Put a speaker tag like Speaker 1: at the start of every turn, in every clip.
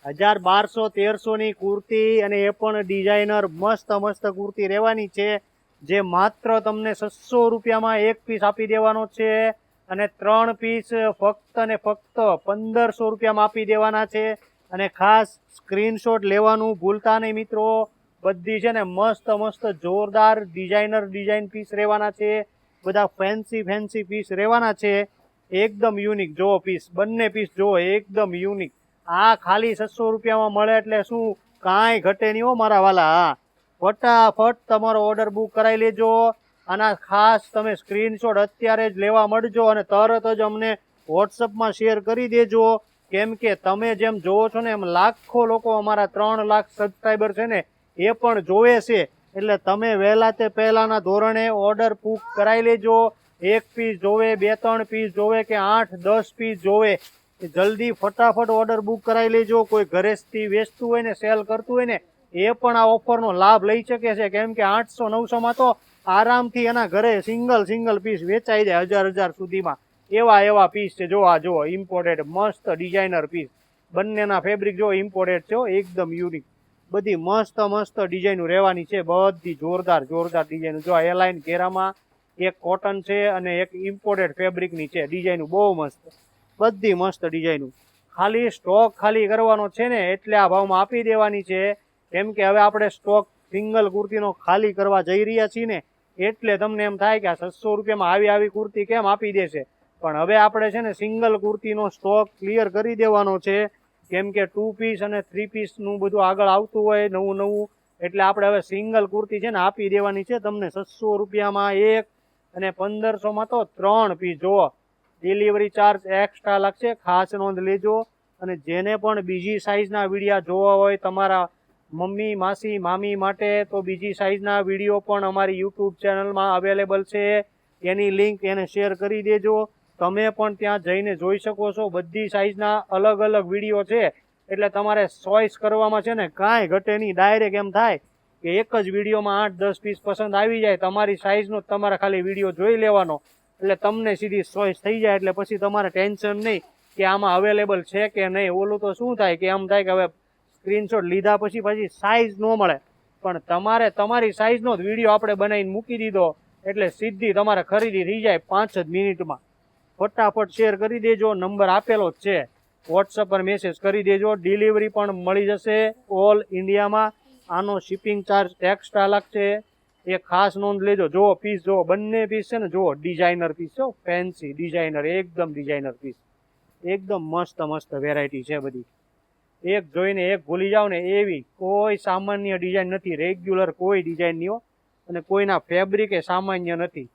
Speaker 1: 1200-1300 ની કુર્તી, અને એ પણ ડિઝાઇનર મસ્ત મસ્ત કુર્તી રહેવાની છે, જે માત્ર તમને 600 રૂપિયામાં એક પીસ આપી દેવાનો છે, અને 3 પીસ ફક્ત ને ફક્ત 1500 રૂપિયામાં આપી દેવાના છે. અને ખાસ સ્ક્રીનશોટ લેવાનું ભૂલતા નહીં મિત્રો. બધી છે ને મસ્ત મસ્ત જોરદાર ડિઝાઇન પીસ રહેવાના છે, બધા ફેન્સી પીસ રહેવાના છે, એકદમ યુનિક. જો પીસ, બંને પીસ જો એકદમ યુનિક. આ ખાલી 600 રૂપિયામાં મળે એટલે શું, કાંઈ ઘટે નહીં હો મારા વાલા. હા, ફટાફટ તમારો ઓર્ડર બુક કરાવી લેજો. આના ખાસ તમે સ્ક્રીનશોટ અત્યારે જ લેવા મળજો, અને તરત જ અમને વોટ્સઅપમાં શેર કરી દેજો. કેમ કે તમે જેમ જોવો છો ને, એમ લાખો લોકો, અમારા 3 લાખ સબસ્ક્રાઈબર છે ને, એ પણ જોવે છે. એટલે તમે વહેલા તે પહેલાના ધોરણે ઓર્ડર બુક કરાવી લેજો. 1 પીસ જોવે, 2-3 પીસ જોવે, કે 8-10 પીસ જોવે, જલ્દી ફટાફટ ઓર્ડર બુક કરાવી લેજો. કોઈ ઘરેથી વેચતું હોય ને, સેલ કરતું હોય ને, એ પણ આ ઓફરનો લાભ લઈ શકે છે. કેમ કે 800-900 તો આરામથી એના ઘરે સિંગલ પીસ વેચાઈ જાય 1000 સુધીમાં. એવા પીસ છે. જો આ જો ઇમ્પોર્ટેડ મસ્ત ડિઝાઇનર પીસ, બંનેના ફેબ્રિક જો ઇમ્પોર્ટેડ છે, એકદમ યુનિક. બધી મસ્ત ડિઝાઇનો રહેવાની છે, બધી જોરદાર ડિઝાઇનો. જો એલાઇન ઘેરામાં એક કોટન છે, અને એક ઇમ્પોર્ટેડ ફેબ્રિકની છે ડિઝાઇનો, બહુ મસ્ત, બધી મસ્ત ડિઝાઇનો. ખાલી સ્ટોક ખાલી કરવાનો છે ને, એટલે આ ભાવમાં આપી દેવાની છે. કેમ કે હવે આપણે સ્ટોક સિંગલ કુર્તીનો ખાલી કરવા જઈ રહ્યા છીએ ને, એટલે તમને એમ થાય કે આ 600 રૂપિયામાં આવી કુર્તી કેમ આપી દેશે. પણ હવે આપણે છે ને સિંગલ કુર્તીનો સ્ટોક ક્લિયર કરી દેવાનો છે. કેમ કે 2 પીસ અને 3 પીસનું બધું આગળ આવતું હોય નવું. એટલે આપણે હવે સિંગલ કુર્તી છે ને આપી દેવાની છે તમને 600 રૂપિયામાં એક, અને 1500માં તો 3 પીસ. જુઓ, ડિલિવરી ચાર્જ એક્સ્ટ્રા લાગશે, ખાસ નોંધ લેજો. અને જેને પણ બીજી સાઈઝના વિડીયા જોવા હોય તમારા મમ્મી, માસી, મામી માટે, તો બીજી સાઈઝના વિડીયો પણ અમારી યુટ્યુબ ચેનલમાં અવેલેબલ છે. એની લિંક એને શેર કરી દેજો. તમે પણ ત્યાં જઈને જોઈ શકો છો. બધી સાઈઝના અલગ વિડીયો છે, એટલે તમારે ચોઈસ કરવામાં છે ને કાંઈ ઘટે નહીં. ડાયરેક્ટ એમ થાય કે એક જ વિડીયોમાં 8-10 પીસ પસંદ આવી જાય. તમારી સાઈઝનો તમારે ખાલી વિડીયો જોઈ લેવાનો, એટલે તમને સીધી ચોઈસ થઈ જાય. એટલે પછી તમારે ટેન્શન નહીં કે આમાં અવેલેબલ છે કે નહીં. ઓલું તો શું થાય કે એમ થાય કે હવે સ્ક્રીનશોટ લીધા પછી સાઈઝ ન મળે. પણ તમારે તમારી સાઈઝનો જ વિડીયો આપણે બનાવીને મૂકી દીધો, એટલે સીધી તમારે ખરીદી થઈ જાય 5 જ મિનિટમાં. ફટાફટ શેર કરી દેજો. નંબર આપેલો જ છે, વોટ્સઅપ પર મેસેજ કરી દેજો. ડિલિવરી પણ મળી જશે ઓલ ઇન્ડિયામાં. આનો શિપિંગ ચાર્જ એક્સ્ટ્રા લાગશે, એ ખાસ નોંધ લેજો. જો પીસ જો, બંને પીસ છે ને, જો ડિઝાઇનર પીસ છે, ફેન્સી ડિઝાઇનર, એકદમ ડિઝાઇનર પીસ, એકદમ મસ્ત વેરાયટી છે બધી. એક જોઈને એક ભૂલી જાવ ને એવી. કોઈ સામાન્ય ડિઝાઇન નથી, રેગ્યુલર કોઈ ડિઝાઇન નહીં. અને કોઈના ફેબ્રિક એ સામાન્ય નથી.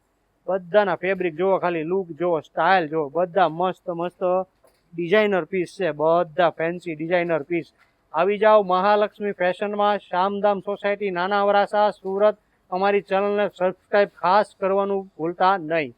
Speaker 1: બધાના ફેબ્રિક જોવો, ખાલી લુક જોવો, સ્ટાઇલ જોવો, બધા મસ્ત ડિઝાઇનર પીસ છે, બધા ફેન્સી ડિઝાઇનર પીસ. આવી જાઓ મહાલક્ષ્મી ફેશનમાં, શામધામ સોસાયટી, નાના વરાસા, સુરત. અમારી ચેનલને સબસ્ક્રાઇબ ખાસ કરવાનું ભૂલતા નહીં.